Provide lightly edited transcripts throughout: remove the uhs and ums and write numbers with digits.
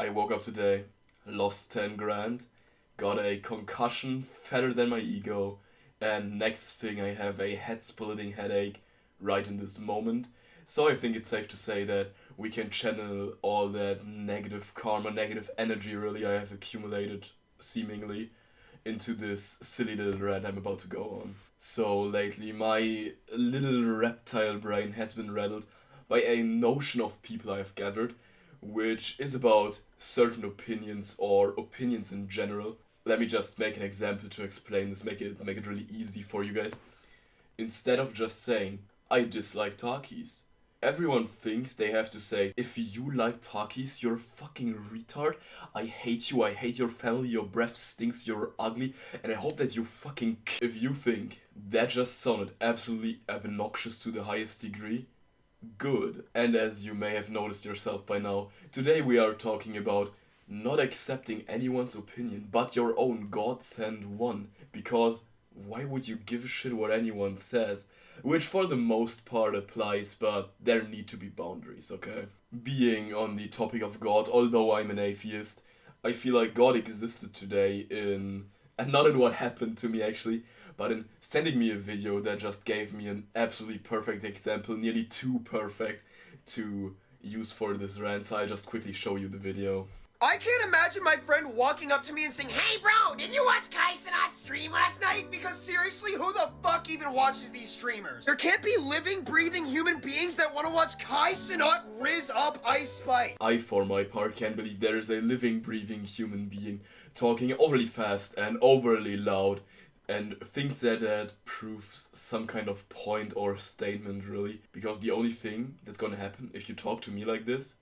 I woke up today, lost 10 grand, got a concussion fatter than my ego, and next thing I have a head-splitting headache right in this moment. So I think it's safe to say that we can channel all that negative karma, negative energy really I have accumulated seemingly into this silly little rant I'm about to go on. So lately my little reptile brain has been rattled by a notion of people I have gathered, which is about certain opinions or opinions in general. Let me just make an example to explain this, make it really easy for you guys. Instead of just saying, I dislike Takis, everyone thinks they have to say, if you like Takis, you're a fucking retard. I hate you, I hate your family, your breath stinks, you're ugly, and I hope that you fucking If you think that just sounded absolutely obnoxious to the highest degree, good. And as you may have noticed yourself by now, today we are talking about not accepting anyone's opinion but your own God-sent one. Because why would you give a shit what anyone says? Which for the most part applies, but there need to be boundaries, okay? Being on the topic of God, although I'm an atheist, I feel like God existed today and not in what happened to me actually, but in sending me a video that just gave me an absolutely perfect example, nearly too perfect to use for this rant, so I'll just quickly show you the video. I can't imagine my friend walking up to me and saying, "Hey bro, did you watch Kai Cenat's stream last night?" Because seriously, who the fuck even watches these streamers? There can't be living, breathing human beings that want to watch Kai Cenat rizz up Ice Spice. I, for my part, can't believe there is a living, breathing human being talking overly fast and overly loud and thinks that proves some kind of point or statement, really. Because the only thing that's gonna happen if you talk to me like this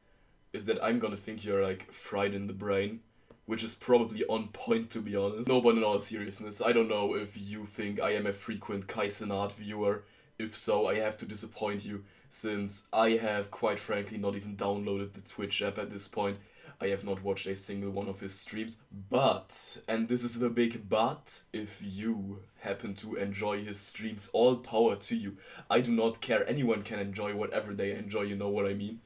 is that I'm gonna think you're like fried in the brain, which is probably on point, to be honest. No, but in all seriousness, I don't know if you think I am a frequent Kai Cenat viewer. If so, I have to disappoint you, since I have quite frankly not even downloaded the Twitch app at this point. I have not watched a single one of his streams. But, and this is the big but, if you happen to enjoy his streams, all power to you. I do not care, anyone can enjoy whatever they enjoy, you know what I mean?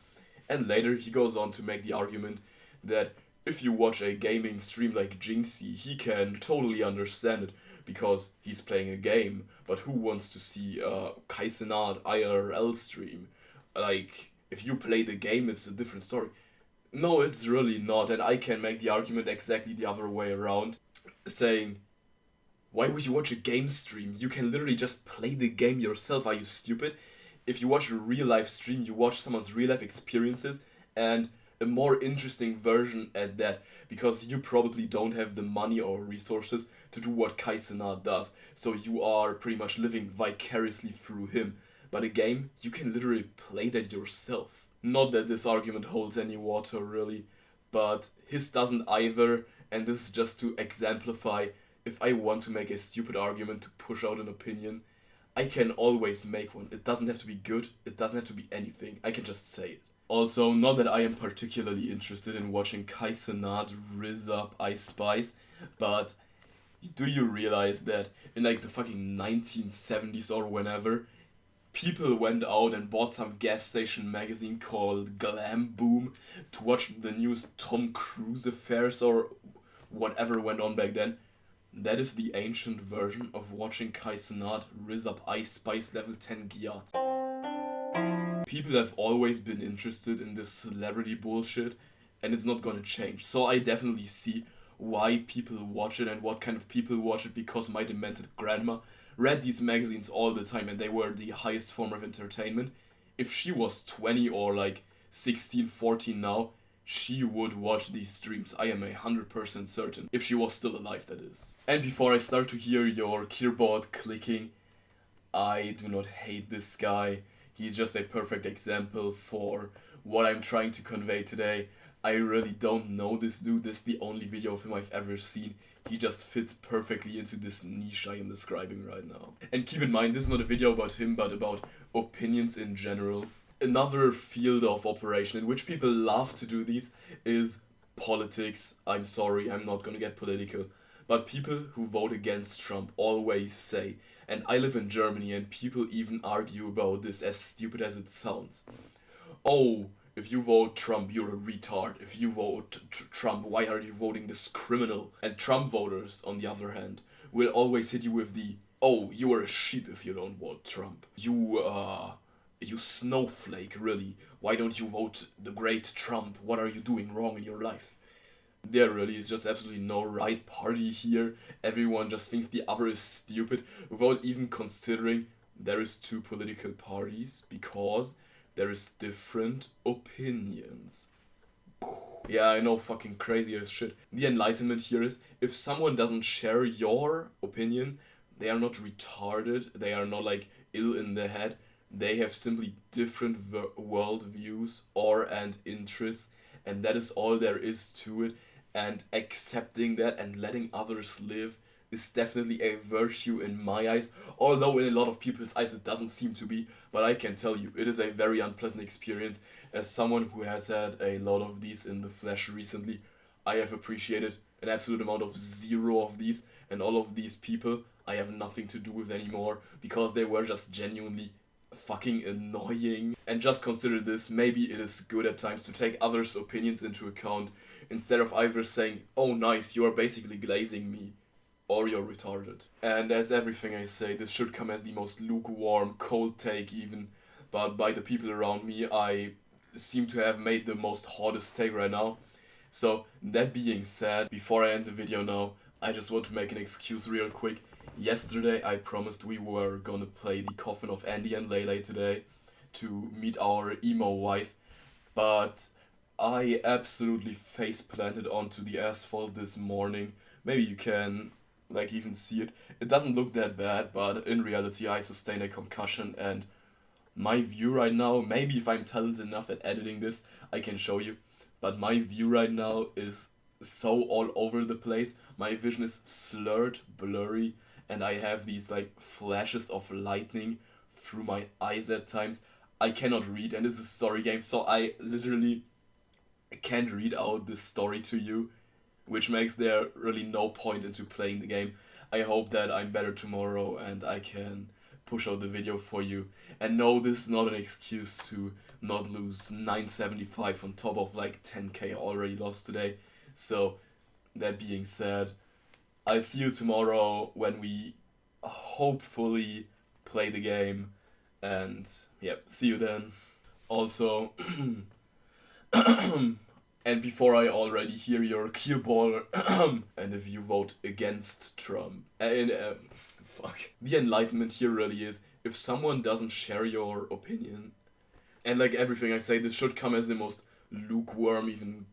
And later he goes on to make the argument that if you watch a gaming stream like Jinxie, he can totally understand it because he's playing a game. But who wants to see a Kai Cenat IRL stream? Like, if you play the game, it's a different story. No, it's really not, and I can make the argument exactly the other way around, saying, why would you watch a game stream? You can literally just play the game yourself, are you stupid? If you watch a real life stream, you watch someone's real life experiences, and a more interesting version at that, because you probably don't have the money or resources to do what Kai Cenat does, so you are pretty much living vicariously through him. But a game, you can literally play that yourself. Not that this argument holds any water really, but his doesn't either, and this is just to exemplify, if I want to make a stupid argument to push out an opinion, I can always make one. It doesn't have to be good, it doesn't have to be anything, I can just say it. Also, not that I am particularly interested in watching Kai Cenat rizz up Ice Spice, but do you realize that in like the fucking 1970s or whenever, people went out and bought some gas station magazine called Glam Boom to watch the newest Tom Cruise affairs or whatever went on back then? That is the ancient version of watching Kai Cenat rizz up Ice Spice level 10 Giat. People have always been interested in this celebrity bullshit, and it's not gonna change. So I definitely see why people watch it and what kind of people watch it, because my demented grandma read these magazines all the time and they were the highest form of entertainment. If she was 20 or like 16, 14 now, she would watch these streams. I am 100% certain. If she was still alive, that is. And before I start to hear your keyboard clicking, I do not hate this guy. He's just a perfect example for what I'm trying to convey today. I really don't know this dude. This is the only video of him I've ever seen. He just fits perfectly into this niche I am describing right now. And keep in mind, this is not a video about him, but about opinions in general. Another field of operation in which people love to do these is politics. I'm sorry, I'm not gonna get political. But people who vote against Trump always say, and I live in Germany and people even argue about this, as stupid as it sounds, oh, if you vote Trump, you're a retard. If you vote Trump, why are you voting this criminal? And Trump voters, on the other hand, will always hit you with the, oh, you are a sheep if you don't vote Trump. You snowflake, really. Why don't you vote the great Trump? What are you doing wrong in your life? There really is just absolutely no right party here. Everyone just thinks the other is stupid without even considering there is two political parties because there is different opinions. Yeah, I know, fucking crazy as shit. The enlightenment here is, if someone doesn't share your opinion, they are not retarded, they are not like ill in the head, they have simply different worldviews and interests, and that is all there is to it. And accepting that and letting others live is definitely a virtue in my eyes, although in a lot of people's eyes it doesn't seem to be, but I can tell you, it is a very unpleasant experience. As someone who has had a lot of these in the flesh recently, I have appreciated an absolute amount of 0 of these, and all of these people I have nothing to do with anymore, because they were just genuinely fucking annoying. And just consider this, maybe it is good at times to take others' opinions into account, instead of either saying, oh nice, you are basically glazing me, or you're retarded. And as everything I say, this should come as the most lukewarm, cold take even, but by the people around me, I seem to have made the most hottest take right now. So, that being said, before I end the video now, I just want to make an excuse real quick. Yesterday I promised we were gonna play the Coffin of Andy and Lele today to meet our emo wife, but I absolutely face planted onto the asphalt this morning. Maybe you can like even see it. It doesn't look that bad, but in reality I sustained a concussion, and my view right now, maybe if I'm talented enough at editing this, I can show you, but my view right now is so all over the place. My vision is slurred, blurry, and I have these like flashes of lightning through my eyes at times. I cannot read, and it's a story game, so I literally can't read out this story to you, which makes there really no point into playing the game. I hope that I'm better tomorrow and I can push out the video for you. And no, this is not an excuse to not lose 975 on top of like 10k I already lost today. So, that being said, I'll see you tomorrow when we hopefully play the game. And yep, see you then. Also, and before I already hear your cue ball, and if you vote against Trump, fuck. The enlightenment here really is, if someone doesn't share your opinion, and like everything I say, this should come as the most lukewarm, even